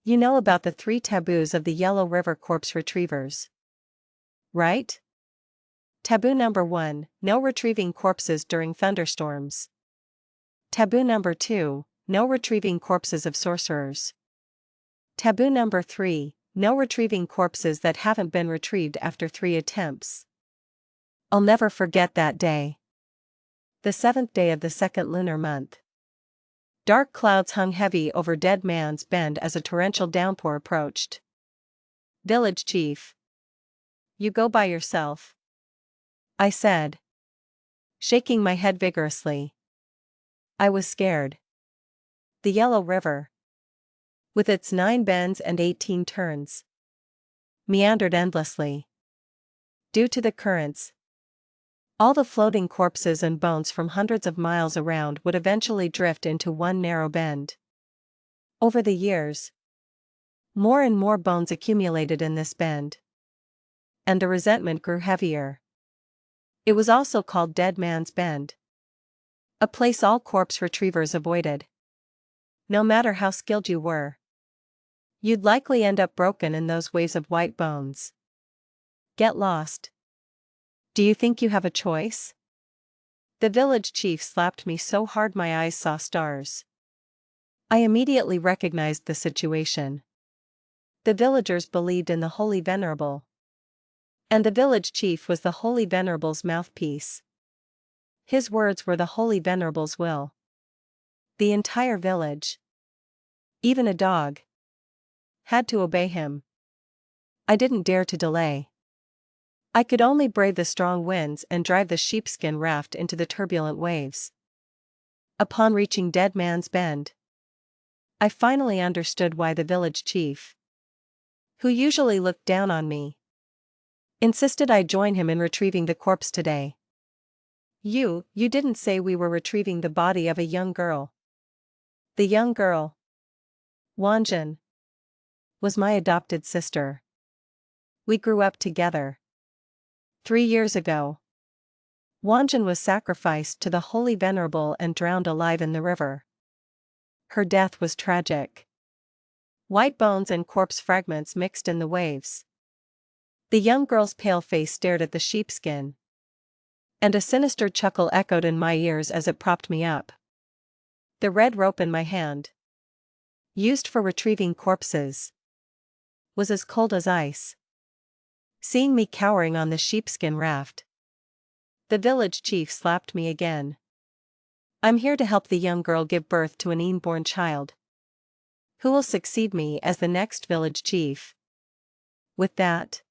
You know about the 3 taboos of the Yellow River corpse retrievers, right? Taboo number 1, no retrieving corpses during thunderstorms. Taboo number 2, no retrieving corpses of sorcerers. Taboo number 3, no retrieving corpses that haven't been retrieved after 3 attempts. I'll never forget that day. The 7th day of the 2nd lunar month. Dark clouds hung heavy over Dead Man's Bend as a torrential downpour approached. Village chief. You go by yourself? I said, shaking my head vigorously. I was scared. The Yellow River, with its 9 bends and 18 turns, meandered endlessly. Due to the currents, all the floating corpses and bones from hundreds of miles around would eventually drift into one narrow bend. Over the years, more and more bones accumulated in this bend, and the resentment grew heavier. It was also called Dead Man's Bend, a place all corpse retrievers avoided. No matter how skilled you were, you'd likely end up broken in those waves of white bones. Get lost. Do you think you have a choice? The village chief slapped me so hard my eyes saw stars. I immediately recognized the situation. The villagers believed in the Holy Venerable, and the village chief was the Holy Venerable's mouthpiece. His words were the Holy Venerable's will. The entire village, even a dog, had to obey him. I didn't dare to delay. I could only brave the strong winds and drive the sheepskin raft into the turbulent waves. Upon reaching Dead Man's Bend, I finally understood why the village chief, who usually looked down on me, insisted I join him in retrieving the corpse today. You didn't say we were retrieving the body of a young girl. The young girl, Wanjin, was my adopted sister. We grew up together. 3 years ago, Wanjin was sacrificed to the Holy Venerable and drowned alive in the river. Her death was tragic. White bones and corpse fragments mixed in the waves. The young girl's pale face stared at the sheepskin, and a sinister chuckle echoed in my ears as it propped me up. The red rope in my hand, used for retrieving corpses, was as cold as ice. Seeing me cowering on the sheepskin raft, the village chief slapped me again. I'm here to help the young girl give birth to an unborn child, who will succeed me as the next village chief. With that,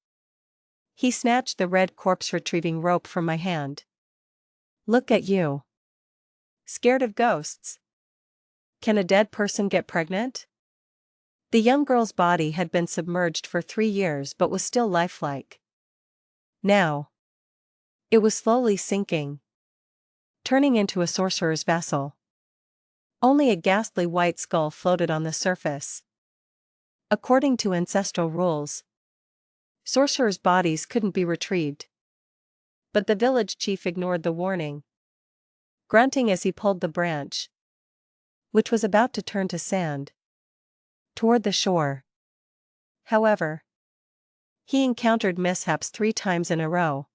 he snatched the red corpse retrieving rope from my hand. Look at you. Scared of ghosts? Can a dead person get pregnant? The young girl's body had been submerged for 3 years but was still lifelike. Now, it was slowly sinking, turning into a sorcerer's vessel. Only a ghastly white skull floated on the surface. According to ancestral rules, sorcerers' bodies couldn't be retrieved. But the village chief ignored the warning, grunting as he pulled the branch, which was about to turn to sand, toward the shore. However, he encountered mishaps 3 times in a row.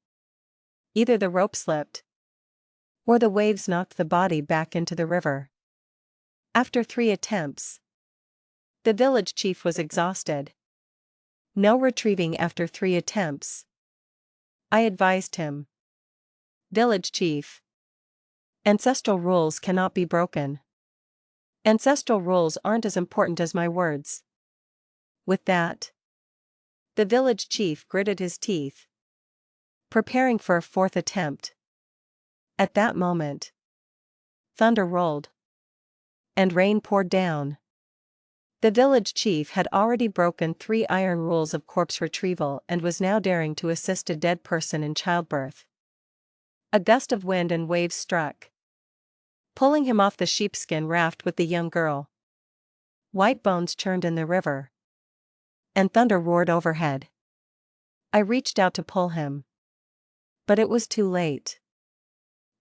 Either the rope slipped, or the waves knocked the body back into the river. After 3 attempts, the village chief was exhausted. No retrieving after 3 attempts. I advised him. Village chief, ancestral rules cannot be broken. Ancestral rules aren't as important as my words. With that, the village chief gritted his teeth, preparing for a 4th attempt. At that moment, thunder rolled, and rain poured down. The village chief had already broken 3 iron rules of corpse retrieval and was now daring to assist a dead person in childbirth. A gust of wind and waves struck, pulling him off the sheepskin raft with the young girl. White bones churned in the river, and thunder roared overhead. I reached out to pull him, but it was too late.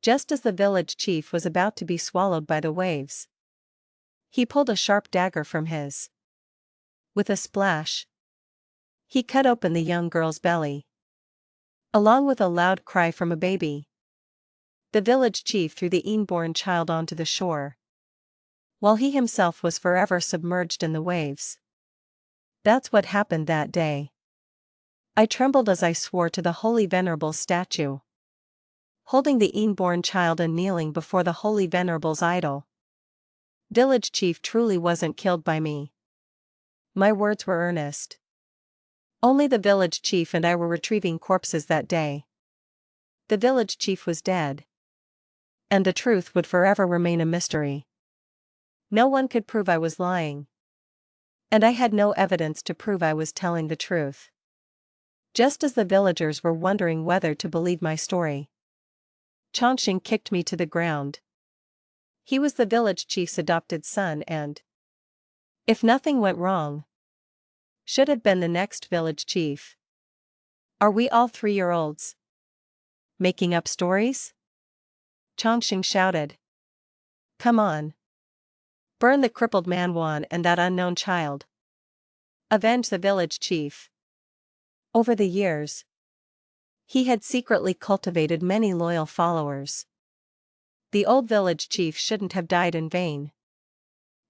Just as the village chief was about to be swallowed by the waves, he pulled a sharp dagger from his With a splash, he cut open the young girl's belly. Along with a loud cry from a baby, the village chief threw the inborn child onto the shore, while he himself was forever submerged in the waves. That's what happened that day. I trembled as I swore to the holy venerable statue, holding the inborn child and kneeling before the holy venerable's idol. Village chief truly wasn't killed by me. My words were earnest. Only the village chief and I were retrieving corpses that day. The village chief was dead, and the truth would forever remain a mystery. No one could prove I was lying, and I had no evidence to prove I was telling the truth. Just as the villagers were wondering whether to believe my story, Chongqing kicked me to the ground. He was the village chief's adopted son and, if nothing went wrong, should have been the next village chief. Are we all 3-year-olds making up stories? Chongqing shouted. Come on. Burn the crippled man Wan and that unknown child. Avenge the village chief. Over the years, he had secretly cultivated many loyal followers. The old village chief shouldn't have died in vain.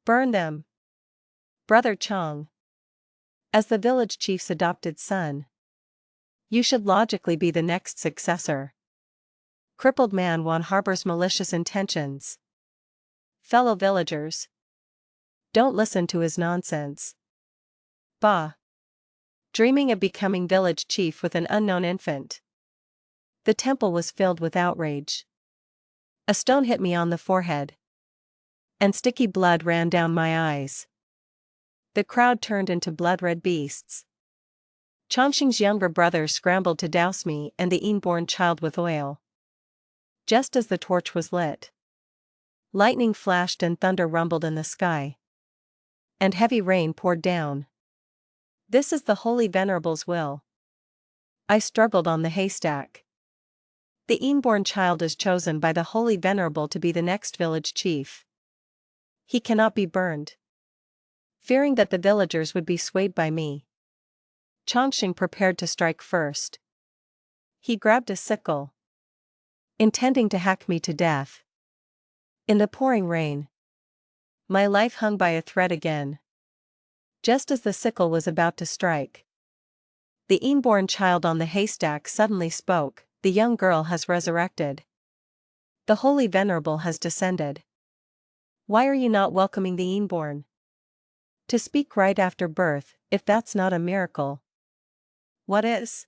Burn them. Brother Chong, as the village chief's adopted son, you should logically be the next successor. Crippled man Wan harbors malicious intentions. Fellow villagers, don't listen to his nonsense. Bah. Dreaming of becoming village chief with an unknown infant. The temple was filled with outrage. A stone hit me on the forehead, and sticky blood ran down my eyes. The crowd turned into blood-red beasts. Chongqing's younger brother scrambled to douse me and the inborn child with oil. Just as the torch was lit, lightning flashed and thunder rumbled in the sky, and heavy rain poured down. This is the holy venerable's will. I struggled on the haystack. The inborn child is chosen by the holy venerable to be the next village chief. He cannot be burned. Fearing that the villagers would be swayed by me, Chongqing prepared to strike first. He grabbed a sickle, intending to hack me to death. In the pouring rain, my life hung by a thread again. Just as the sickle was about to strike, the inborn child on the haystack suddenly spoke. The young girl has resurrected. The holy venerable has descended. Why are you not welcoming the inborn? To speak right after birth, if that's not a miracle, what is?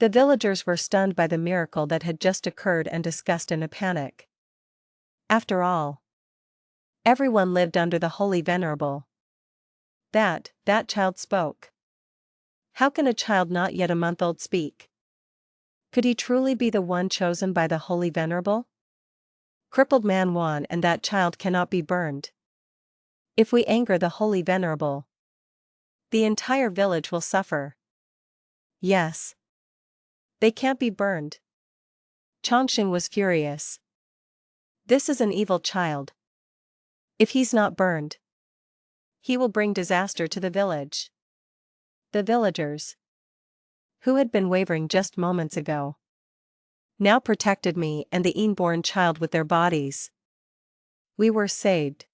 The villagers were stunned by the miracle that had just occurred and discussed in a panic. After all, everyone lived under the holy venerable. That child spoke. How can a child not yet a month old speak? Could he truly be the one chosen by the holy venerable? Crippled man Wan and that child cannot be burned. If we anger the holy venerable, the entire village will suffer. Yes. They can't be burned. Chongqing was furious. This is an evil child. If he's not burned, he will bring disaster to the village. The villagers, who had been wavering just moments ago, now protected me and the inborn child with their bodies. We were saved.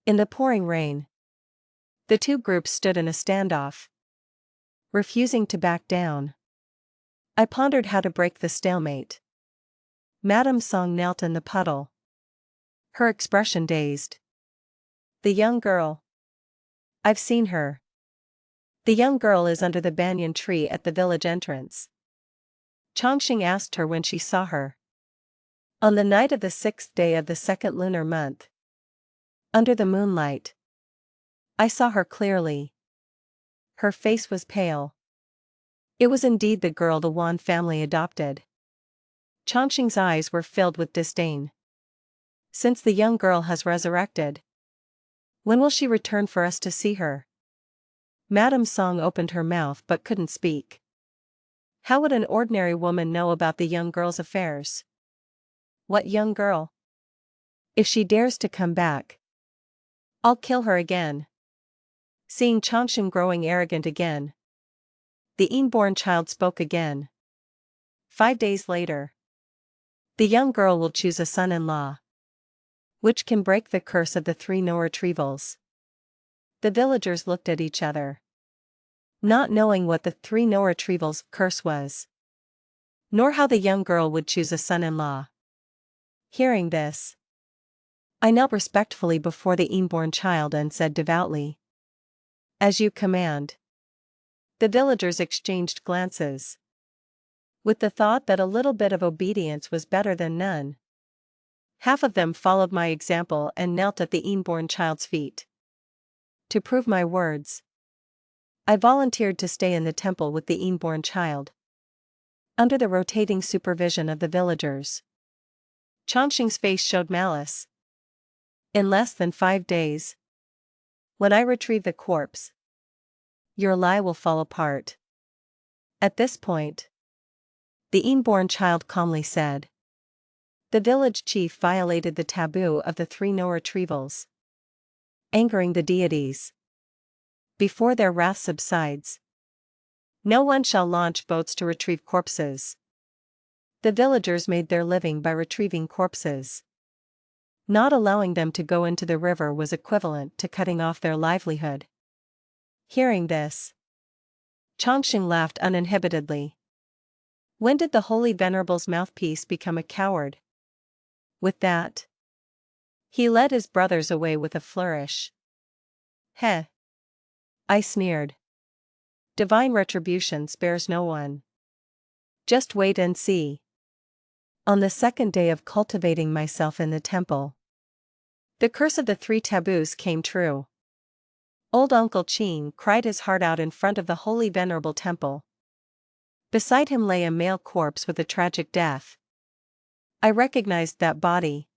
In the pouring rain, the two groups stood in a standoff, refusing to back down. I pondered how to break the stalemate. Madame Song knelt in the puddle, her expression dazed. The young girl. I've seen her. The young girl is under the banyan tree at the village entrance. Chongqing asked her when she saw her. On the night of the 6th day of the 2nd lunar month, under the moonlight, I saw her clearly. Her face was pale. It was indeed the girl the Wan family adopted. Chongqing's eyes were filled with disdain. Since the young girl has resurrected, when will she return for us to see her? Madame Song opened her mouth but couldn't speak. How would an ordinary woman know about the young girl's affairs? What young girl? If she dares to come back, I'll kill her again. Seeing Changsheng growing arrogant again, the inborn child spoke again. 5 days later, the young girl will choose a son-in-law, which can break the curse of the 3 no retrievals. The villagers looked at each other, not knowing what the 3 no retrievals curse was, nor how the young girl would choose a son-in-law. Hearing this, I knelt respectfully before the inborn child and said devoutly, "As you command." The villagers exchanged glances, with the thought that a little bit of obedience was better than none. Half of them followed my example and knelt at the inborn child's feet. To prove my words, I volunteered to stay in the temple with the inborn child, under the rotating supervision of the villagers. Changsheng's face showed malice. "In less than 5 days, when I retrieve the corpse, your lie will fall apart." At this point, the inborn child calmly said, "The village chief violated the taboo of the 3 no retrievals, angering the deities. Before their wrath subsides, no one shall launch boats to retrieve corpses." The villagers made their living by retrieving corpses. Not allowing them to go into the river was equivalent to cutting off their livelihood. Hearing this, Changsheng laughed uninhibitedly. When did the Holy Venerable's mouthpiece become a coward? With that, he led his brothers away with a flourish. "Heh!" I sneered. "Divine retribution spares no one. Just wait and see." On the second day of cultivating myself in the temple, the curse of the 3 taboos came true. Old Uncle Qin cried his heart out in front of the Holy Venerable temple. Beside him lay a male corpse with a tragic death. I recognized that body.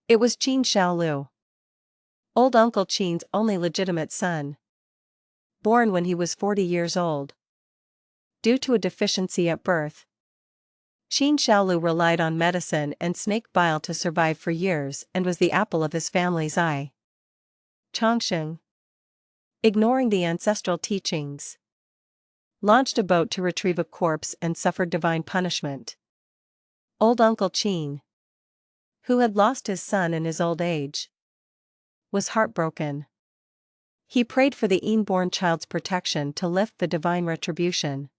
It was Qin Shaolu, old Uncle Qin's only legitimate son, born when he was 40 years old. Due to a deficiency at birth, Qin Shaolu relied on medicine and snake bile to survive for years and was the apple of his family's eye. Changsheng, ignoring the ancestral teachings, launched a boat to retrieve a corpse and suffered divine punishment. Old Uncle Qin, who had lost his son in his old age, was heartbroken. He prayed for the inborn child's protection to lift the divine retribution.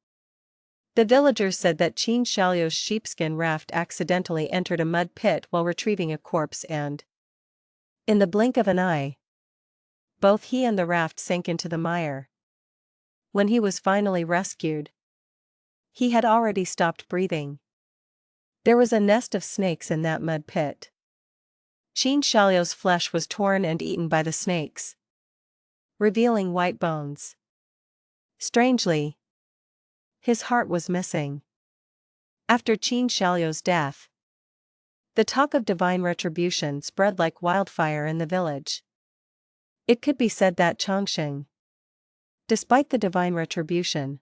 The villagers said that Qin Shaolu's sheepskin raft accidentally entered a mud pit while retrieving a corpse and, in the blink of an eye, both he and the raft sank into the mire. When he was finally rescued, he had already stopped breathing. There was a nest of snakes in that mud pit. Qin Shaolu's flesh was torn and eaten by the snakes, revealing white bones. Strangely, his heart was missing. After Qin Shaolu's death, the talk of divine retribution spread like wildfire in the village. It could be said that Changsheng, despite the divine retribution,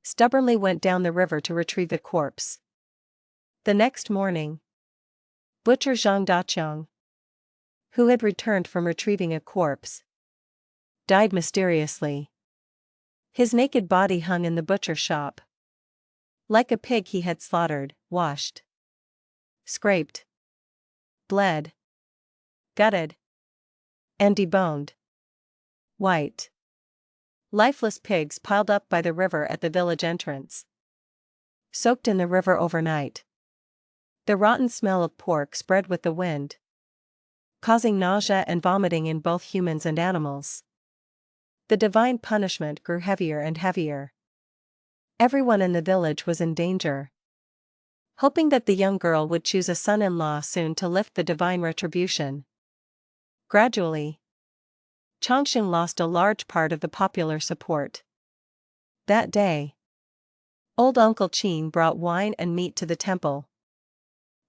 stubbornly went down the river to retrieve the corpse. The next morning, butcher Zhang Daqiang, who had returned from retrieving a corpse, died mysteriously. His naked body hung in the butcher shop. Like a pig he had slaughtered, washed, scraped, bled, gutted, and deboned. White, lifeless pigs piled up by the river at the village entrance, soaked in the river overnight. The rotten smell of pork spread with the wind, causing nausea and vomiting in both humans and animals. The divine punishment grew heavier and heavier. Everyone in the village was in danger. Hoping that the young girl would choose a son-in-law soon to lift the divine retribution. Gradually, Changsheng lost a large part of the popular support. That day, old Uncle Qin brought wine and meat to the temple,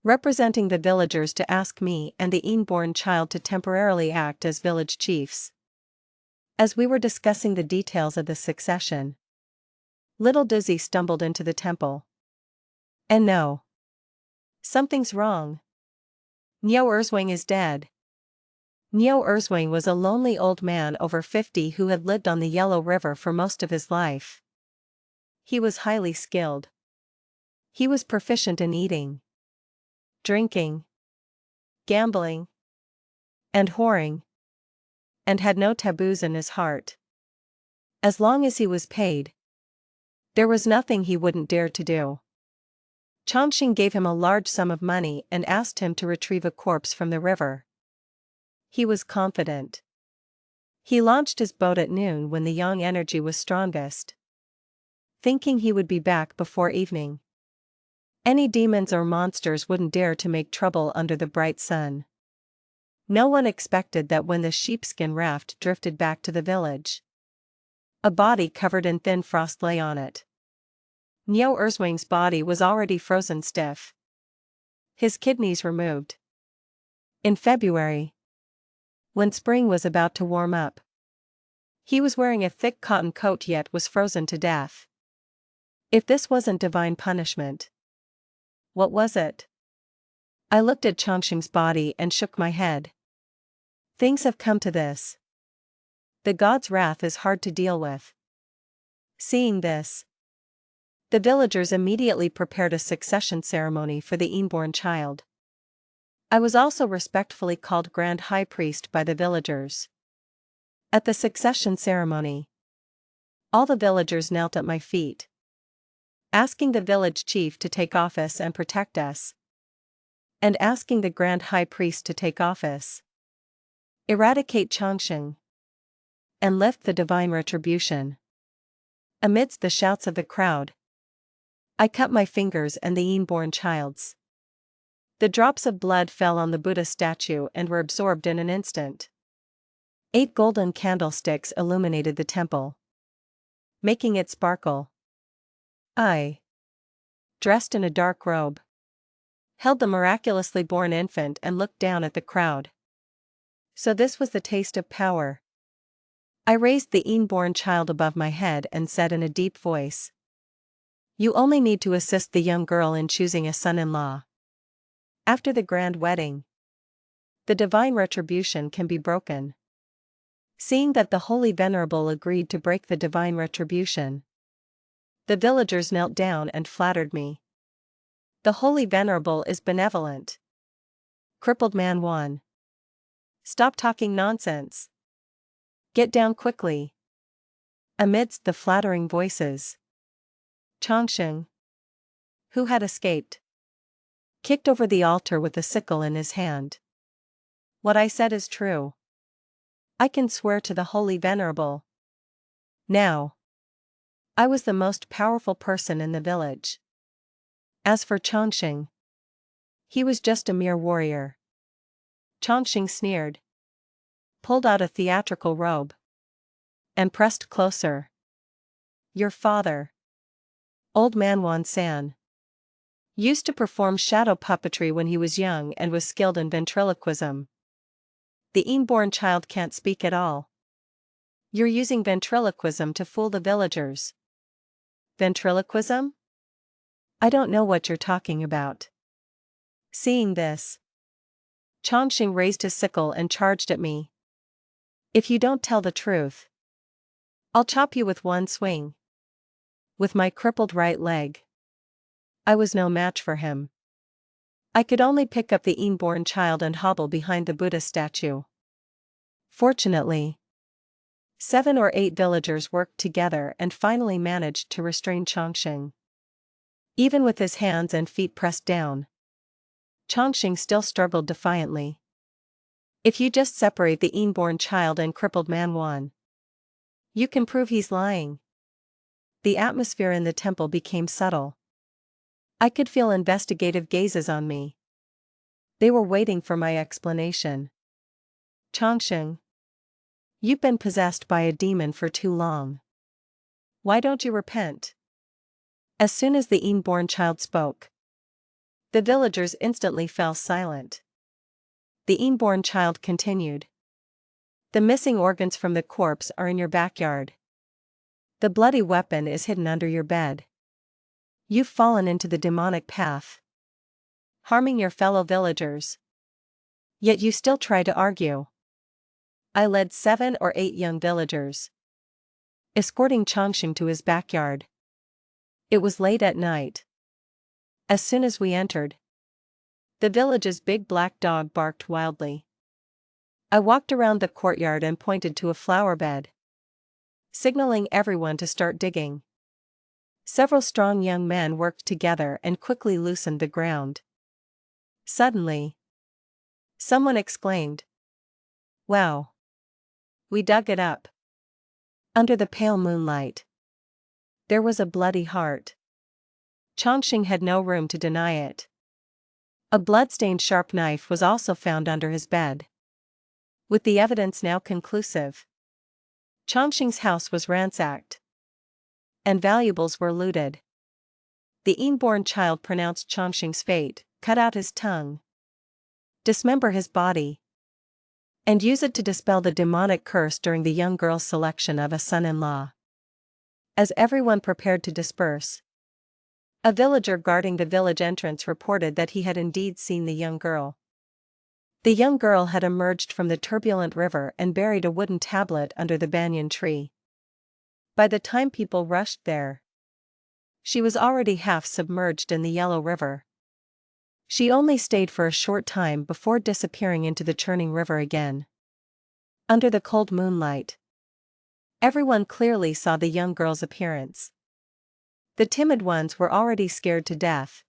representing the villagers to ask me and the inborn child to temporarily act as village chiefs. As we were discussing the details of the succession, little Dizzy stumbled into the temple. And no, something's wrong. Niao Erzwang is dead. Neo Erzwing was a lonely old man over 50 who had lived on the Yellow River for most of his life. He was highly skilled. He was proficient in eating, drinking, gambling, and whoring, and had no taboos in his heart. As long as he was paid, there was nothing he wouldn't dare to do. Chongqing gave him a large sum of money and asked him to retrieve a corpse from the river. He was confident. He launched his boat at noon when the yang energy was strongest, thinking he would be back before evening. Any demons or monsters wouldn't dare to make trouble under the bright sun. No one expected that when the sheepskin raft drifted back to the village, a body covered in thin frost lay on it. Neo Erzwing's body was already frozen stiff, his kidneys removed. In February, when spring was about to warm up, he was wearing a thick cotton coat yet was frozen to death. If this wasn't divine punishment, what was it? I looked at Chongqing's body and shook my head. Things have come to this. The god's wrath is hard to deal with. Seeing this, the villagers immediately prepared a succession ceremony for the inborn child. I was also respectfully called Grand High Priest by the villagers. At the succession ceremony, all the villagers knelt at my feet, asking the village chief to take office and protect us, and asking the Grand High Priest to take office, eradicate Chongqing, and lift the divine retribution. Amidst the shouts of the crowd, I cut my fingers and the inborn child's. The drops of blood fell on the Buddha statue and were absorbed in an instant. 8 golden candlesticks illuminated the temple, making it sparkle. I, dressed in a dark robe, held the miraculously born infant and looked down at the crowd. So this was the taste of power. I raised the inborn child above my head and said in a deep voice, "You only need to assist the young girl in choosing a son-in-law. After the grand wedding, the divine retribution can be broken." Seeing that the Holy Venerable agreed to break the divine retribution, the villagers knelt down and flattered me. The Holy Venerable is benevolent. Crippled man Wan, stop talking nonsense. Get down quickly. Amidst the flattering voices, Chongqing, who had escaped, kicked over the altar with a sickle in his hand. What I said is true. I can swear to the Holy Venerable. Now, I was the most powerful person in the village. As for Chongqing, he was just a mere warrior. Chongqing sneered, pulled out a theatrical robe, and pressed closer. Your father, old man Wan Laosan, used to perform shadow puppetry when he was young and was skilled in ventriloquism. The inborn child can't speak at all. You're using ventriloquism to fool the villagers. Ventriloquism? I don't know what you're talking about. Seeing this, Chongqing raised his sickle and charged at me. If you don't tell the truth, I'll chop you with one swing. With my crippled right leg, I was no match for him. I could only pick up the inborn child and hobble behind the Buddha statue. Fortunately, 7 or 8 villagers worked together and finally managed to restrain Chongqing. Even with his hands and feet pressed down, Chongqing still struggled defiantly. If you just separate the inborn child and crippled man Wan, you can prove he's lying. The atmosphere in the temple became subtle. I could feel investigative gazes on me. They were waiting for my explanation. Chongqing, you've been possessed by a demon for too long. Why don't you repent? As soon as the inborn child spoke, the villagers instantly fell silent. The inborn child continued. The missing organs from the corpse are in your backyard. The bloody weapon is hidden under your bed. You've fallen into the demonic path, harming your fellow villagers. Yet you still try to argue. I led 7 or 8 young villagers, escorting Chongqing to his backyard. It was late at night. As soon as we entered, the village's big black dog barked wildly. I walked around the courtyard and pointed to a flower bed, signaling everyone to start digging. Several strong young men worked together and quickly loosened the ground. Suddenly, someone exclaimed, "Wow! We dug it up." Under the pale moonlight, there was a bloody heart. Chongqing had no room to deny it. A blood-stained sharp knife was also found under his bed. With the evidence now conclusive, Chongqing's house was ransacked, and valuables were looted. The inborn child pronounced Chongqing's fate, cut out his tongue, dismember his body, and use it to dispel the demonic curse during the young girl's selection of a son-in-law. As everyone prepared to disperse, a villager guarding the village entrance reported that he had indeed seen the young girl. The young girl had emerged from the turbulent river and buried a wooden tablet under the banyan tree. By the time people rushed there, she was already half submerged in the Yellow River. She only stayed for a short time before disappearing into the churning river again. Under the cold moonlight, everyone clearly saw the young girl's appearance. The timid ones were already scared to death.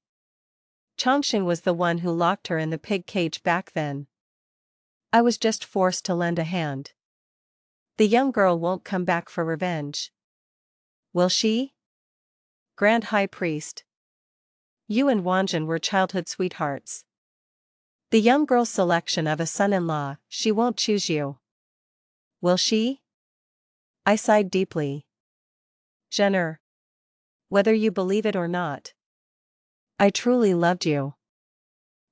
Chongqing was the one who locked her in the pig cage back then. I was just forced to lend a hand. The young girl won't come back for revenge. Will she? Grand High Priest. You and Wanjin were childhood sweethearts. The young girl's selection of a son-in-law, she won't choose you. Will she? I sighed deeply. Jenner. Whether you believe it or not, I truly loved you.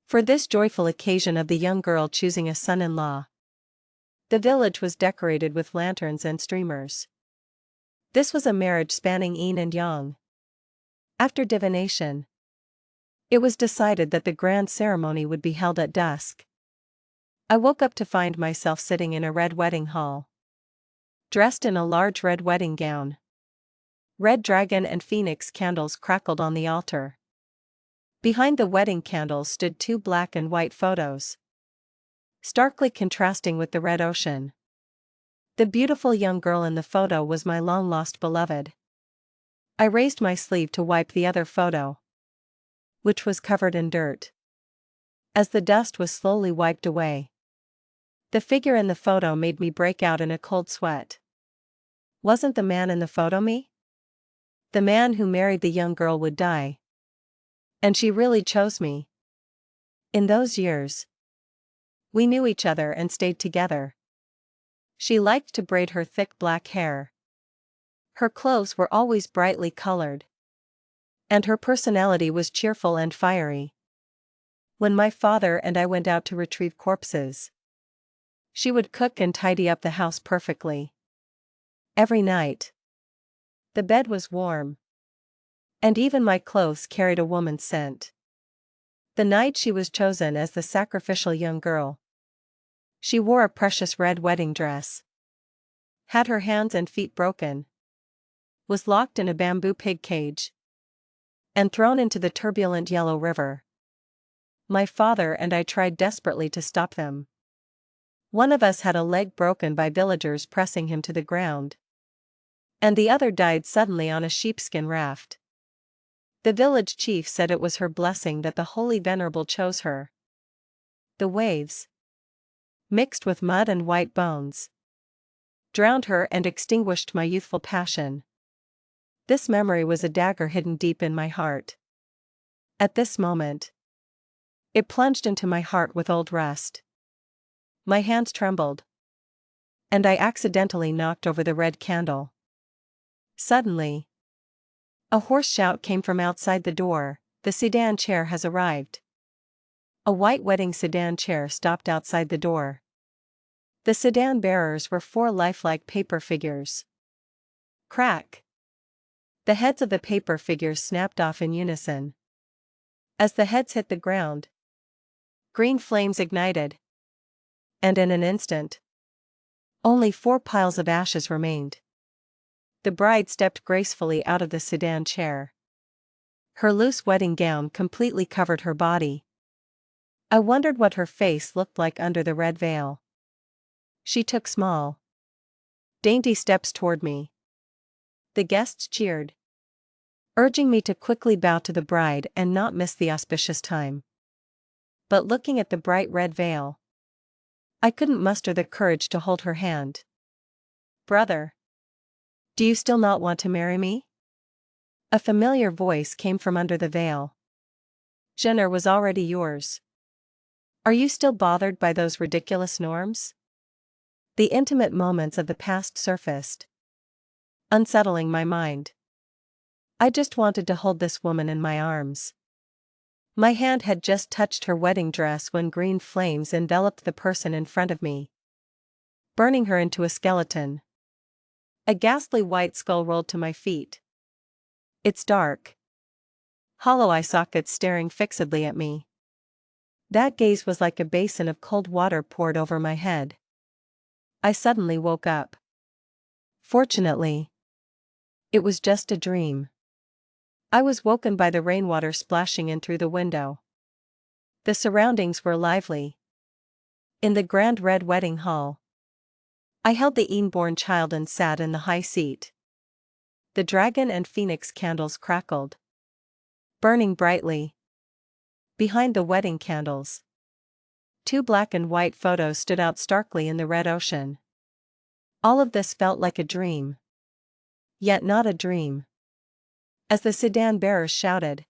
For this joyful occasion of the young girl choosing a son-in-law, the village was decorated with lanterns and streamers. This was a marriage spanning yin and yang. After divination, it was decided that the grand ceremony would be held at dusk. I woke up to find myself sitting in a red wedding hall, dressed in a large red wedding gown. Red dragon and phoenix candles crackled on the altar. Behind the wedding candles stood 2 black and white photos, starkly contrasting with the red ocean. The beautiful young girl in the photo was my long-lost beloved. I raised my sleeve to wipe the other photo, which was covered in dirt. As the dust was slowly wiped away, the figure in the photo made me break out in a cold sweat. Wasn't the man in the photo me? The man who married the young girl would die. And she really chose me. In those years, we knew each other and stayed together. She liked to braid her thick black hair. Her clothes were always brightly colored, and her personality was cheerful and fiery. When my father and I went out to retrieve corpses, she would cook and tidy up the house perfectly. Every night, the bed was warm, and even my clothes carried a woman's scent. The night she was chosen as the sacrificial young girl, she wore a precious red wedding dress, had her hands and feet broken, was locked in a bamboo pig cage, and thrown into the turbulent Yellow River. My father and I tried desperately to stop them. One of us had a leg broken by villagers pressing him to the ground, and the other died suddenly on a sheepskin raft. The village chief said it was her blessing that the Holy Venerable chose her. The waves, mixed with mud and white bones, drowned her and extinguished my youthful passion. This memory was a dagger hidden deep in my heart. At this moment, it plunged into my heart with old rust. My hands trembled, and I accidentally knocked over the red candle. Suddenly, a hoarse shout came from outside the door, "The sedan chair has arrived." A white wedding sedan chair stopped outside the door. The sedan bearers were 4 lifelike paper figures. Crack! The heads of the paper figures snapped off in unison. As the heads hit the ground, green flames ignited, and in an instant, Only 4 piles of ashes remained. The bride stepped gracefully out of the sedan chair. Her loose wedding gown completely covered her body. I wondered what her face looked like under the red veil. She took small, dainty steps toward me. The guests cheered, urging me to quickly bow to the bride and not miss the auspicious time. But looking at the bright red veil, I couldn't muster the courage to hold her hand. "Brother, do you still not want to marry me?" A familiar voice came from under the veil. "Jenner was already yours. Are you still bothered by those ridiculous norms?" The intimate moments of the past surfaced, unsettling my mind. I just wanted to hold this woman in my arms. My hand had just touched her wedding dress when green flames enveloped the person in front of me, burning her into a skeleton. A ghastly white skull rolled to my feet. Its dark, hollow eye sockets staring fixedly at me. That gaze was like a basin of cold water poured over my head. I suddenly woke up. Fortunately, it was just a dream. I was woken by the rainwater splashing in through the window. The surroundings were lively. In the grand red wedding hall, I held the inborn child and sat in the high seat. The dragon and phoenix candles crackled, burning brightly. Behind the wedding candles, 2 black and white photos stood out starkly in the red ocean. All of this felt like a dream. Yet not a dream. As the sedan bearers shouted,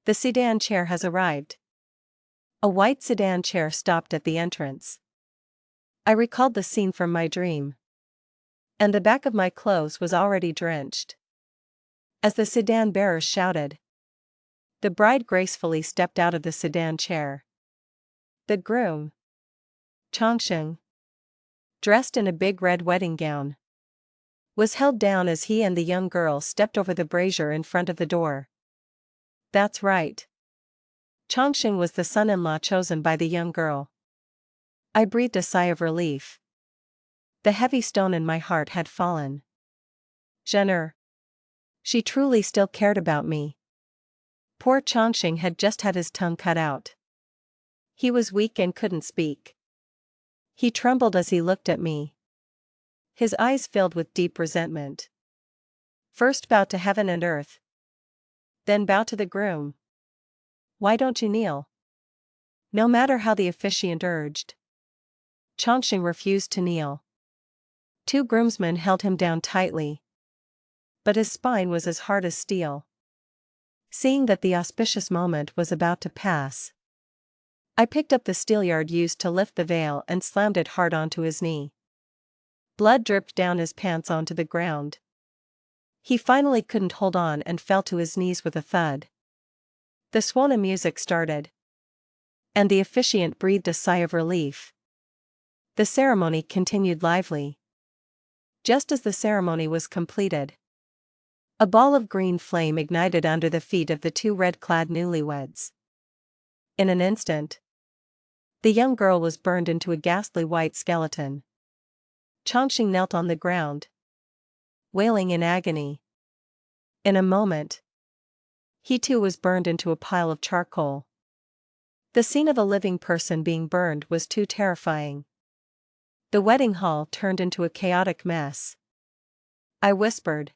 "The sedan chair has arrived." A white sedan chair stopped at the entrance. I recalled the scene from my dream. And the back of my clothes was already drenched. As the sedan bearers shouted, the bride gracefully stepped out of the sedan chair. The groom, Chongsheng, dressed in a big red wedding gown, was held down as he and the young girl stepped over the brazier in front of the door. That's right. Chongsheng was the son-in-law chosen by the young girl. I breathed a sigh of relief. The heavy stone in my heart had fallen. Jenner. She truly still cared about me. Poor Chongsheng had just had his tongue cut out. He was weak and couldn't speak. He trembled as he looked at me. His eyes filled with deep resentment. "First bow to heaven and earth. Then bow to the groom. Why don't you kneel?" No matter how the officiant urged, Chongsheng refused to kneel. 2 groomsmen held him down tightly, but his spine was as hard as steel. Seeing that the auspicious moment was about to pass, I picked up the steelyard used to lift the veil and slammed it hard onto his knee. Blood dripped down his pants onto the ground. He finally couldn't hold on and fell to his knees with a thud. The Swana music started, and the officiant breathed a sigh of relief. The ceremony continued lively. Just as the ceremony was completed, a ball of green flame ignited under the feet of the 2 red-clad newlyweds. In an instant, the young girl was burned into a ghastly white skeleton. Chongsheng knelt on the ground, wailing in agony. In a moment, he too was burned into a pile of charcoal. The scene of a living person being burned was too terrifying. The wedding hall turned into a chaotic mess. I whispered,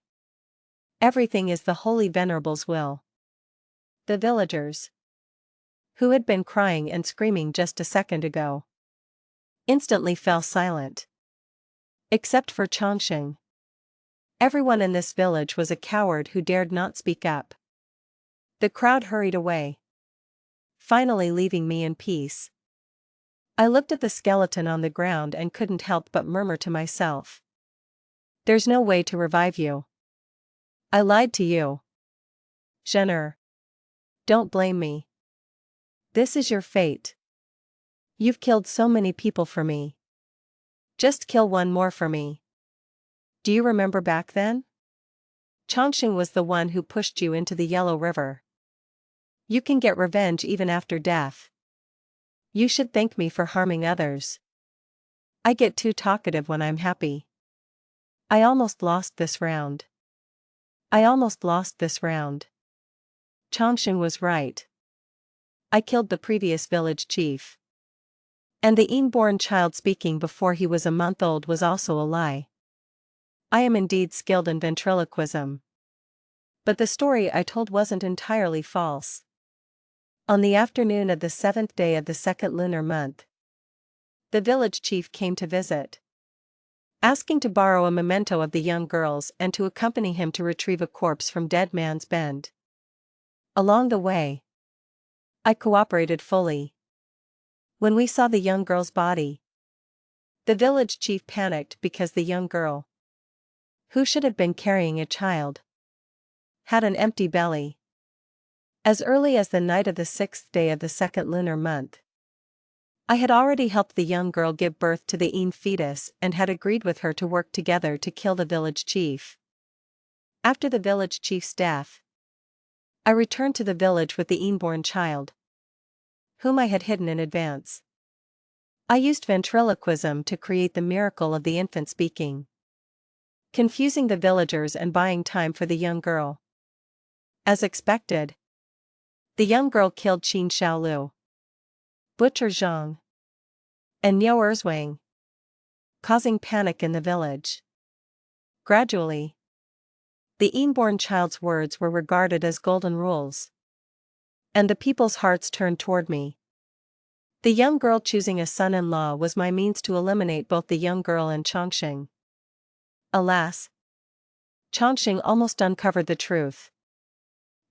"Everything is the Holy Venerable's will." The villagers, who had been crying and screaming just a second ago, instantly fell silent. Except for Chongsheng. Everyone in this village was a coward who dared not speak up. The crowd hurried away, finally leaving me in peace. I looked at the skeleton on the ground and couldn't help but murmur to myself, "There's no way to revive you. I lied to you. Jenner. Don't blame me. This is your fate. You've killed so many people for me. Just kill one more for me. Do you remember back then? Chongsheng was the one who pushed you into the Yellow River. You can get revenge even after death. You should thank me for harming others." I get too talkative when I'm happy. I almost lost this round. I almost lost this round. Chongqing was right. I killed the previous village chief. And the inborn child speaking before he was a month old was also a lie. I am indeed skilled in ventriloquism. But the story I told wasn't entirely false. On the afternoon of the 7th day of the 2nd lunar month, the village chief came to visit, asking to borrow a memento of the young girls and to accompany him to retrieve a corpse from Dead Man's Bend. Along the way, I cooperated fully. When we saw the young girl's body, the village chief panicked because the young girl, who should have been carrying a child, had an empty belly. As early as the night of the 6th day of the 2nd lunar month, I had already helped the young girl give birth to the fetus and had agreed with her to work together to kill the village chief. After the village chief's death, I returned to the village with the inborn child, whom I had hidden in advance. I used ventriloquism to create the miracle of the infant speaking, confusing the villagers and buying time for the young girl. As expected, the young girl killed Qin Xiaolu, Butcher Zhang, and Niu Erzwang, causing panic in the village. Gradually, the inborn child's words were regarded as golden rules, and the people's hearts turned toward me. The young girl choosing a son-in-law was my means to eliminate both the young girl and Chongqing. Alas, Chongqing almost uncovered the truth.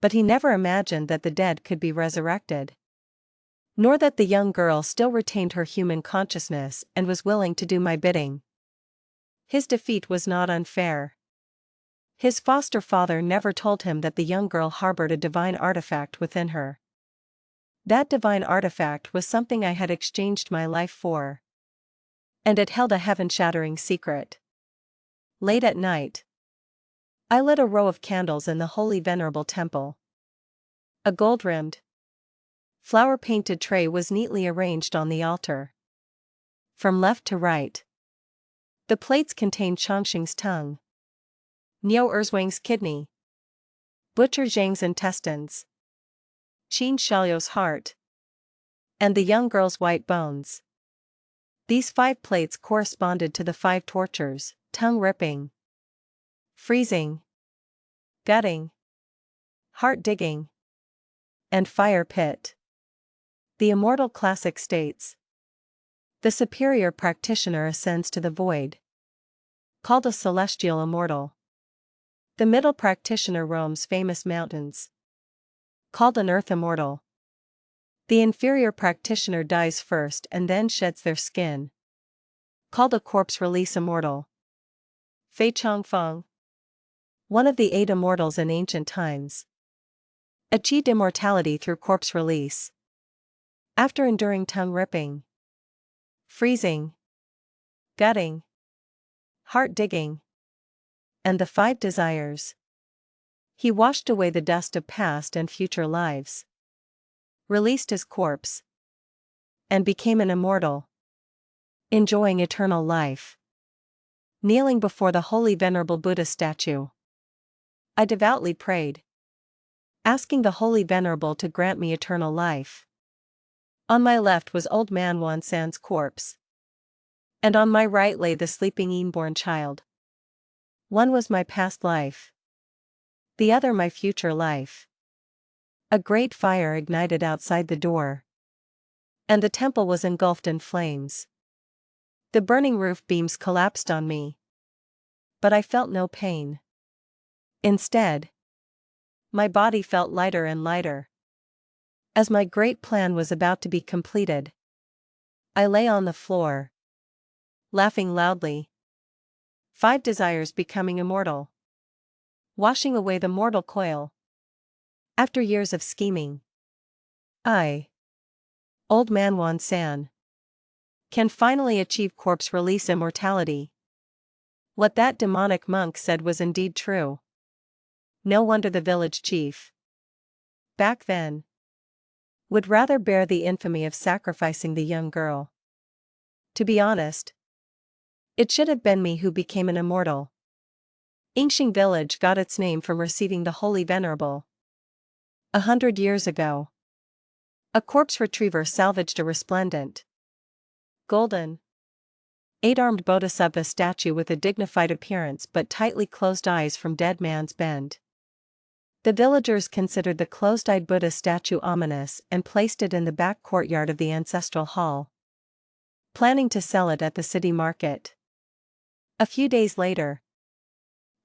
But he never imagined that the dead could be resurrected, nor that the young girl still retained her human consciousness and was willing to do my bidding. His defeat was not unfair. His foster father never told him that the young girl harbored a divine artifact within her. That divine artifact was something I had exchanged my life for. And it held a heaven-shattering secret. Late at night, I lit a row of candles in the holy venerable temple. A gold-rimmed, flower-painted tray was neatly arranged on the altar. From left to right, the plates contained Chongqing's tongue, Niu Erzwang's kidney, Butcher Zhang's intestines, Qin Xiaolu's heart, and the young girl's white bones. These 5 plates corresponded to the 5 tortures: tongue-ripping, freezing, gutting, heart-digging, and fire pit. The immortal classic states, the superior practitioner ascends to the void, called a celestial immortal. The middle practitioner roams famous mountains, called an earth immortal. The inferior practitioner dies first and then sheds their skin, called a corpse release immortal. Fei Chongfeng, one of the 8 immortals in ancient times, achieved immortality through corpse release. After enduring tongue-ripping, freezing, gutting, heart-digging, and the 5 desires, he washed away the dust of past and future lives, released his corpse, and became an immortal, enjoying eternal life. Kneeling before the holy venerable Buddha statue, I devoutly prayed, asking the holy venerable to grant me eternal life. On my left was old man Wan Laosan's corpse, and on my right lay the sleeping inborn child. One was my past life, the other my future life. A great fire ignited outside the door, and the temple was engulfed in flames. The burning roof beams collapsed on me, but I felt no pain. Instead, my body felt lighter and lighter. As my great plan was about to be completed, I lay on the floor, laughing loudly. 5 desires becoming immortal, washing away the mortal coil. After years of scheming, I, old man Wan Laosan, can finally achieve corpse release immortality. What that demonic monk said was indeed true. No wonder the village chief, back then, would rather bear the infamy of sacrificing the young girl. To be honest, It should have been me who became an immortal. Yingxing village got its name from receiving the Holy Venerable. 100 years ago, a corpse retriever salvaged a resplendent, golden, eight-armed bodhisattva statue with a dignified appearance but tightly closed eyes from Dead Man's Bend. The villagers considered the closed-eyed Buddha statue ominous and placed it in the back courtyard of the ancestral hall, planning to sell it at the city market. A few days later,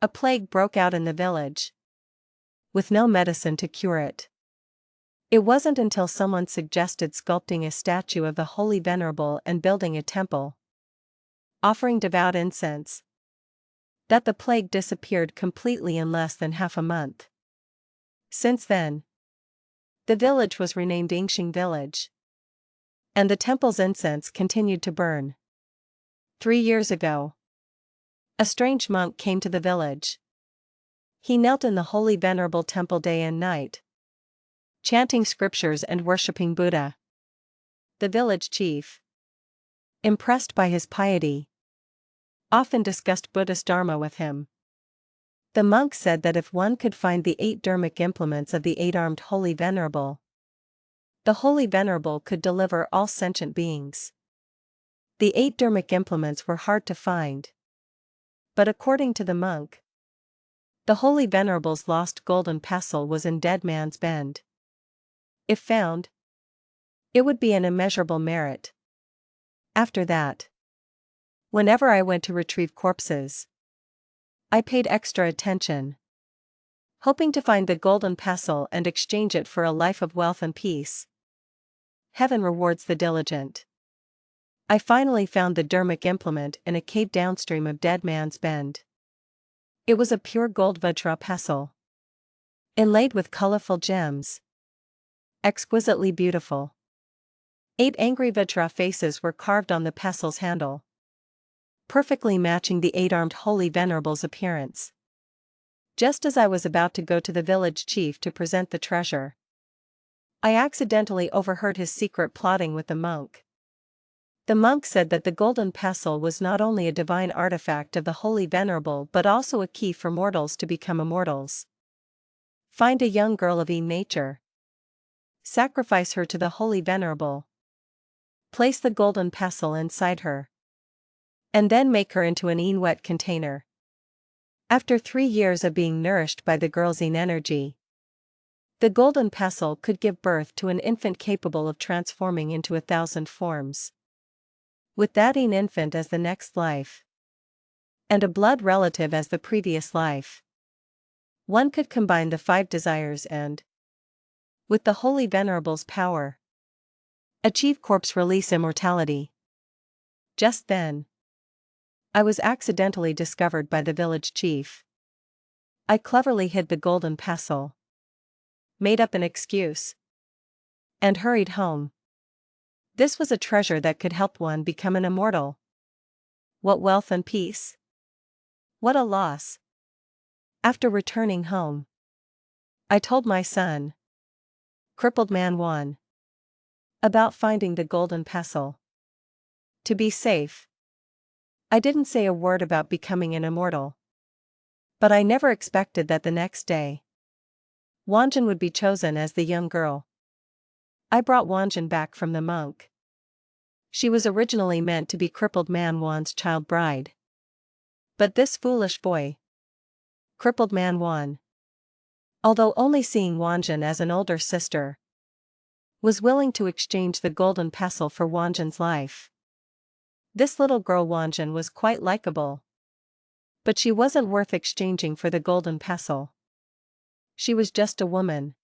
a plague broke out in the village, with no medicine to cure it. It wasn't until someone suggested sculpting a statue of the Holy Venerable and building a temple, offering devout incense, that the plague disappeared completely in less than half a month. Since then, the village was renamed Yingxing Village, and the temple's incense continued to burn. 3 years ago, a strange monk came to the village. He knelt in the Holy Venerable temple day and night, chanting scriptures and worshipping Buddha. The village chief, impressed by his piety, often discussed Buddhist Dharma with him. The monk said that if one could find the 8 dharmic implements of the 8-armed Holy Venerable, the Holy Venerable could deliver all sentient beings. The 8 dharmic implements were hard to find, but according to the monk, the Holy Venerable's lost golden pestle was in Dead Man's Bend. If found, it would be an immeasurable merit. After that, whenever I went to retrieve corpses, I paid extra attention, hoping to find the golden pestle and exchange it for a life of wealth and peace. Heaven rewards the diligent. I finally found the dharmic implement in a cave downstream of Dead Man's Bend. It was a pure gold vajra pestle, inlaid with colorful gems, exquisitely beautiful. 8 angry vajra faces were carved on the pestle's handle, perfectly matching the 8-armed Holy Venerable's appearance. Just as I was about to go to the village chief to present the treasure, I accidentally overheard his secret plotting with the monk. The monk said that the golden pestle was not only a divine artifact of the Holy Venerable but also a key for mortals to become immortals. Find a young girl of nature, sacrifice her to the Holy Venerable, place the golden pestle inside her, and then make her into an wet container. After 3 years of being nourished by the girl's energy, the golden pestle could give birth to an infant capable of transforming into 1,000 forms. With that infant as the next life, and a blood relative as the previous life, one could combine the 5 desires and, with the Holy Venerable's power, achieve corpse release immortality. Just then, I was accidentally discovered by the village chief. I cleverly hid the golden pestle, made up an excuse, and hurried home. This was a treasure that could help one become an immortal. What wealth and peace! What a loss! After returning home, I told my son, crippled man Wan, about finding the golden pestle. To be safe, I didn't say a word about becoming an immortal. But I never expected that the next day, Wanjin would be chosen as the young girl. I brought Wanjin back from the monk. She was originally meant to be crippled man Wan's child bride. But this foolish boy, crippled man Wan, although only seeing Wanjin as an older sister, was willing to exchange the golden pestle for Wanjin's life. This little girl Wanjin was quite likable, but she wasn't worth exchanging for the golden pestle. She was just a woman.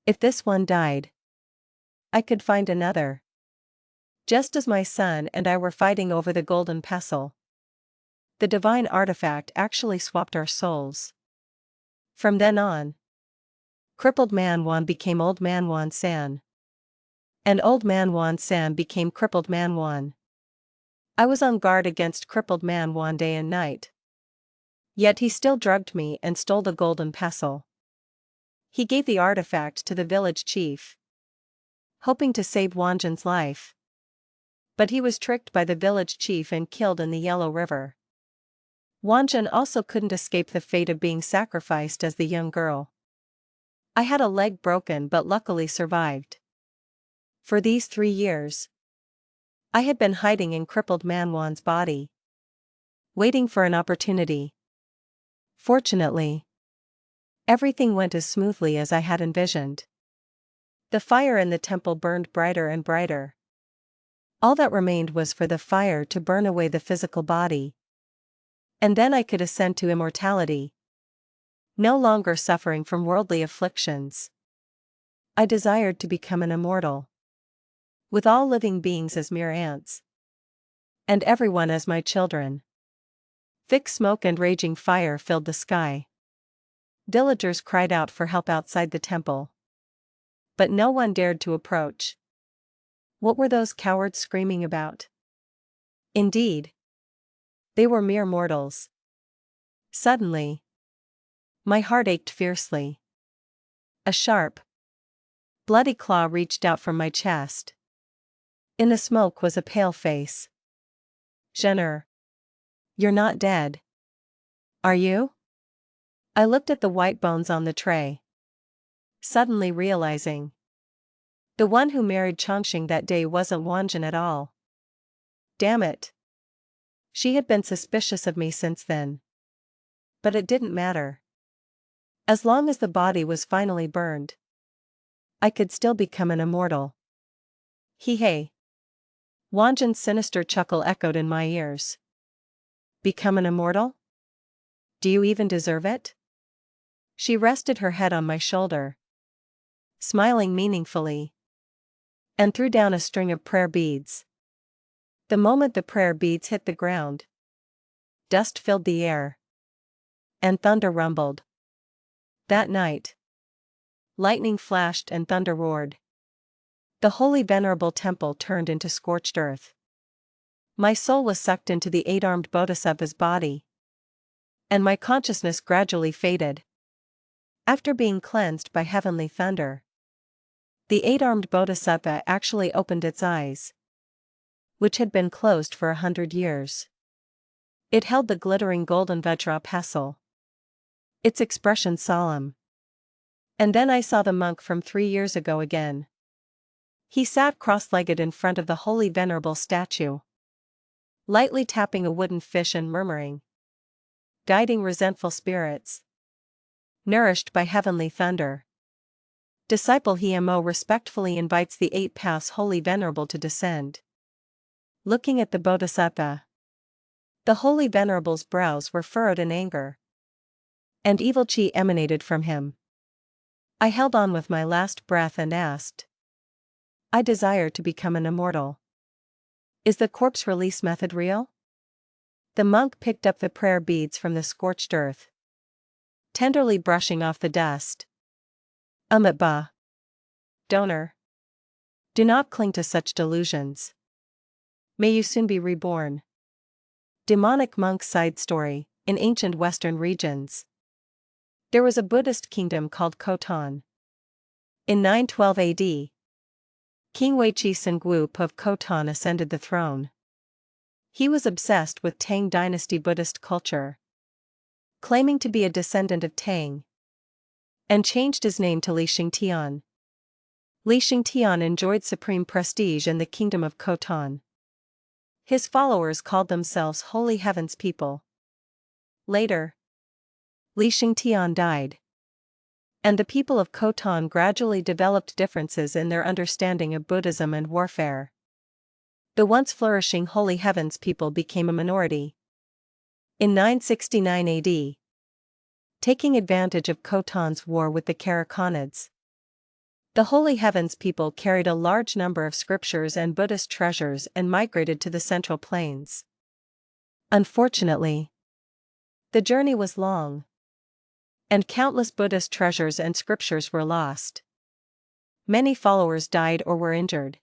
If this one died, I could find another. Just as my son and I were fighting over the golden pestle, the divine artifact actually swapped our souls. From then on, crippled man Wan became old man Wan San, and old man Wan San became crippled man Wan. I was on guard against crippled man Wan day and night. Yet he still drugged me and stole the golden pestle. He gave the artifact to the village chief, hoping to save Wanjin's life. But he was tricked by the village chief and killed in the Yellow River. Wanjun also couldn't escape the fate of being sacrificed as the young girl. I had a leg broken but luckily survived. For these 3 years, I had been hiding in crippled Manwan's body, waiting for an opportunity. Fortunately, everything went as smoothly as I had envisioned. The fire in the temple burned brighter and brighter. All that remained was for the fire to burn away the physical body. And then I could ascend to immortality, no longer suffering from worldly afflictions. I desired to become an immortal, with all living beings as mere ants, and everyone as my children. Thick smoke and raging fire filled the sky. Villagers cried out for help outside the temple, but no one dared to approach. What were those cowards screaming about? Indeed, they were mere mortals. Suddenly, my heart ached fiercely. A sharp, bloody claw reached out from my chest. In the smoke was a pale face. Jenner, you're not dead. Are you? I looked at the white bones on the tray, suddenly realizing the one who married Chongqing that day wasn't Wanjun at all. Damn it. She had been suspicious of me since then. But it didn't matter. As long as the body was finally burned, I could still become an immortal. Hey. Wanjun's sinister chuckle echoed in my ears. Become an immortal? Do you even deserve it? She rested her head on my shoulder, smiling meaningfully, and threw down a string of prayer beads. The moment the prayer beads hit the ground, dust filled the air, and thunder rumbled. That night, lightning flashed and thunder roared. The holy venerable temple turned into scorched earth. My soul was sucked into the 8-armed bodhisattva's body, and my consciousness gradually faded. After being cleansed by heavenly thunder, the 8-armed bodhisattva actually opened its eyes, which had been closed for 100 years. It held the glittering golden Vajra pestle, its expression solemn. And then I saw the monk from 3 years ago again. He sat cross-legged in front of the holy venerable statue, lightly tapping a wooden fish and murmuring, guiding resentful spirits, nourished by heavenly thunder. Disciple Hmo respectfully invites the 8 paths holy venerable to descend. Looking at the bodhisattva, the holy venerable's brows were furrowed in anger, and evil chi emanated from him. I held on with my last breath and asked, I desire to become an immortal. Is the corpse release method real? The monk picked up the prayer beads from the scorched earth, tenderly brushing off the dust. Ba. Donor. Do not cling to such delusions. May you soon be reborn. Demonic monk side story. In ancient Western regions, there was a Buddhist kingdom called Khotan. In 912 AD, King Weiqi Sengup of Khotan ascended the throne. He was obsessed with Tang dynasty Buddhist culture, claiming to be a descendant of Tang, and changed his name to Li Xingtian. Li Xingtian enjoyed supreme prestige in the kingdom of Khotan. His followers called themselves Holy Heaven's People. Later, Li Xingtian died, and the people of Khotan gradually developed differences in their understanding of Buddhism and warfare. The once flourishing Holy Heaven's People became a minority. In 969 AD, taking advantage of Khotan's war with the Karakhanids, the Holy Heaven's People carried a large number of scriptures and Buddhist treasures and migrated to the Central Plains. Unfortunately, the journey was long, and countless Buddhist treasures and scriptures were lost. Many followers died or were injured.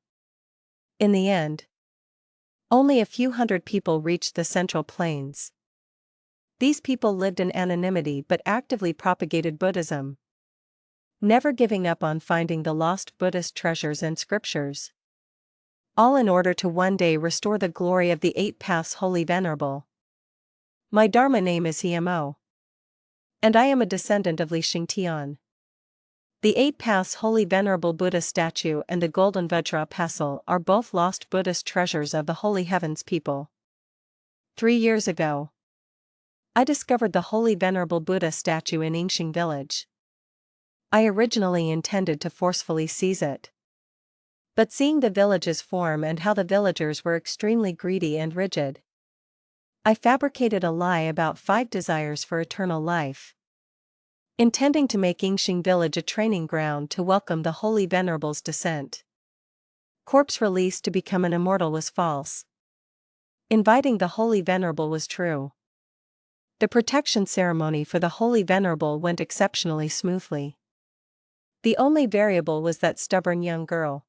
In the end, only a few hundred people reached the Central Plains. These people lived in anonymity but actively propagated Buddhism, never giving up on finding the lost Buddhist treasures and scriptures. All in order to one day restore the glory of the 8 paths Holy Venerable. My Dharma name is Hmo. And I am a descendant of Li Xingtian. The 8 paths Holy Venerable Buddha statue and the golden Vajra pestle are both lost Buddhist treasures of the Holy Heavens people. 3 years ago, I discovered the Holy Venerable Buddha statue in Yingxing village. I originally intended to forcefully seize it. But seeing the village's form and how the villagers were extremely greedy and rigid, I fabricated a lie about 5 desires for eternal life, intending to make Yingxing village a training ground to welcome the Holy Venerable's descent. Corpse release to become an immortal was false. Inviting the Holy Venerable was true. The protection ceremony for the Holy Venerable went exceptionally smoothly. The only variable was that stubborn young girl.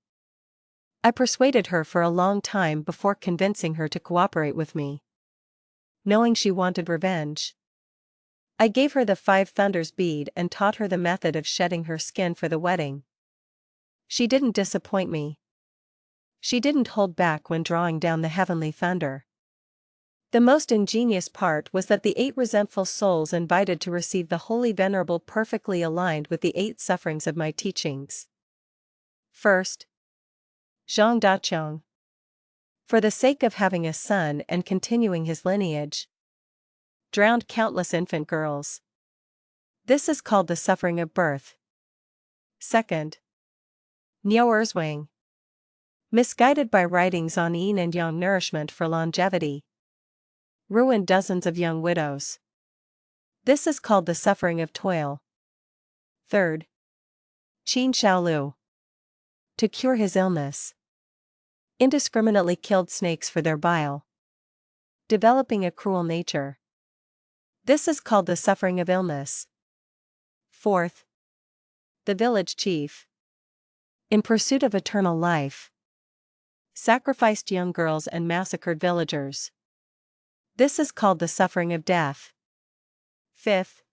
I persuaded her for a long time before convincing her to cooperate with me. Knowing she wanted revenge, I gave her the 5 thunders bead and taught her the method of shedding her skin for the wedding. She didn't disappoint me. She didn't hold back when drawing down the heavenly thunder. The most ingenious part was that the 8 resentful souls invited to receive the Holy Venerable perfectly aligned with the 8 sufferings of my teachings. First, Zhang Daqiang. For the sake of having a son and continuing his lineage, drowned countless infant girls. This is called the suffering of birth. Second, Niao Erzwang. Misguided by writings on yin and yang nourishment for longevity, ruined dozens of young widows. This is called the suffering of toil. Third, Qin Shaolu. To cure his illness, indiscriminately killed snakes for their bile, developing a cruel nature. This is called the suffering of illness. Fourth, the village chief. In pursuit of eternal life, sacrificed young girls and massacred villagers. This is called the suffering of death. Fifth,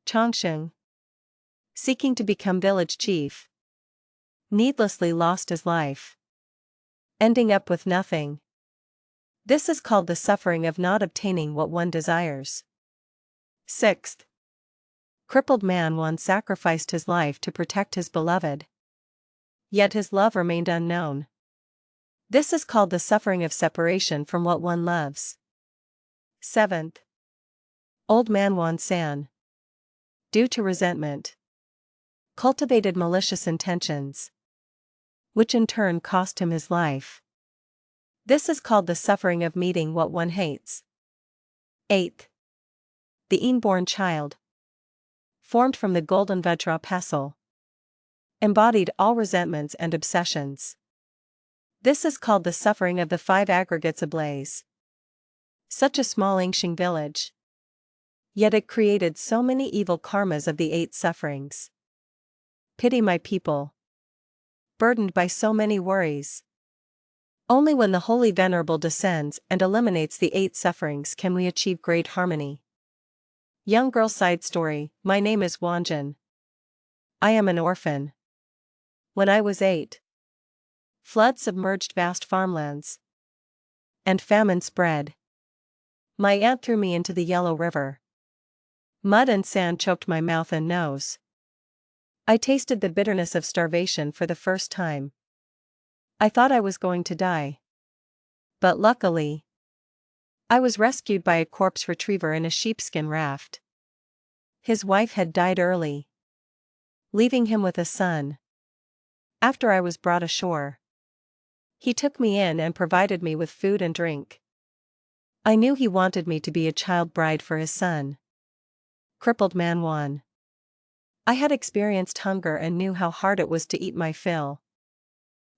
Chongsheng. Seeking to become village chief, needlessly lost his life, ending up with nothing. This is called the suffering of not obtaining what one desires. Sixth, crippled man Wan sacrificed his life to protect his beloved, yet his love remained unknown. This is called the suffering of separation from what one loves. Seventh, old man Wan San. Due to resentment, cultivated malicious intentions, which in turn cost him his life. This is called the suffering of meeting what one hates. Eighth, the inborn child. Formed from the golden Vajra pestle, embodied all resentments and obsessions. This is called the suffering of the 5 aggregates ablaze. Such a small Yingxing village, yet it created so many evil karmas of the 8 sufferings. Pity my people, burdened by so many worries. Only when the Holy Venerable descends and eliminates the 8 sufferings can we achieve great harmony. Young girl side story, my name is Wanjin. I am an orphan. When I was 8, flood submerged vast farmlands, and famine spread. My aunt threw me into the Yellow River. Mud and sand choked my mouth and nose. I tasted the bitterness of starvation for the first time. I thought I was going to die. But luckily, I was rescued by a corpse retriever in a sheepskin raft. His wife had died early, leaving him with a son. After I was brought ashore, he took me in and provided me with food and drink. I knew he wanted me to be a child bride for his son. Crippled man Wan. I had experienced hunger and knew how hard it was to eat my fill.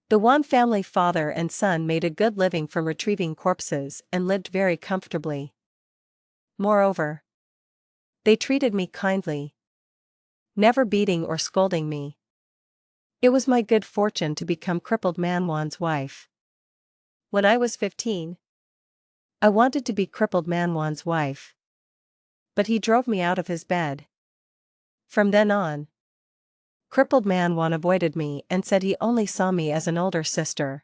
The Wan family father and son made a good living from retrieving corpses and lived very comfortably. Moreover, they treated me kindly, never beating or scolding me. It was my good fortune to become crippled man Wan's wife. When I was 15, I wanted to be crippled man Wan's wife, but he drove me out of his bed. From then on, crippled man Wan avoided me and said he only saw me as an older sister.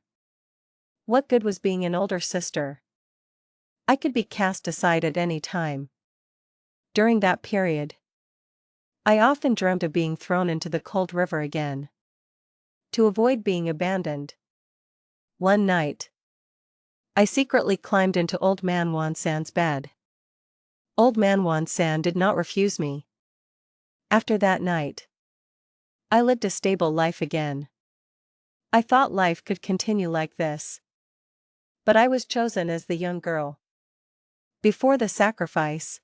What good was being an older sister? I could be cast aside at any time. During that period, I often dreamt of being thrown into the cold river again. To avoid being abandoned. One night, I secretly climbed into Old Man Wan San's bed. Old Man Wan San did not refuse me. After that night, I lived a stable life again. I thought life could continue like this. But I was chosen as the young girl. Before the sacrifice,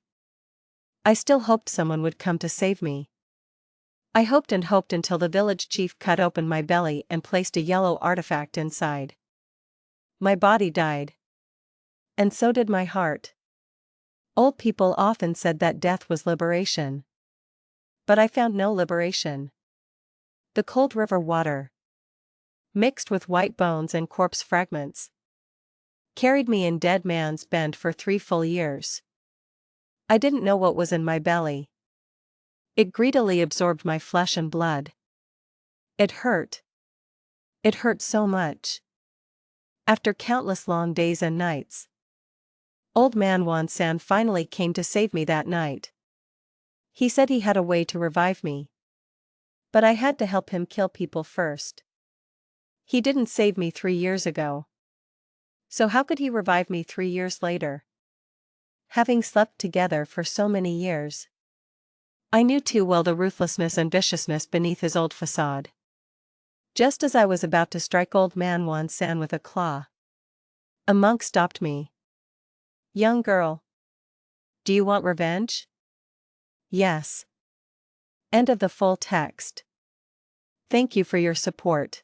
I still hoped someone would come to save me. I hoped and hoped until the village chief cut open my belly and placed a yellow artifact inside. My body died. And so did my heart. Old people often said that death was liberation. But I found no liberation. The cold river water, mixed with white bones and corpse fragments, carried me in dead man's bend for 3 full years. I didn't know what was in my belly. It greedily absorbed my flesh and blood. It hurt. It hurt so much. After countless long days and nights, Old Man Wan San finally came to save me that night. He said he had a way to revive me. But I had to help him kill people first. He didn't save me 3 years ago. So how could he revive me 3 years later? Having slept together for so many years, I knew too well the ruthlessness and viciousness beneath his old facade. Just as I was about to strike Old Man Wan San with a claw, a monk stopped me. "Young girl, do you want revenge?" "Yes." End of the full text. Thank you for your support.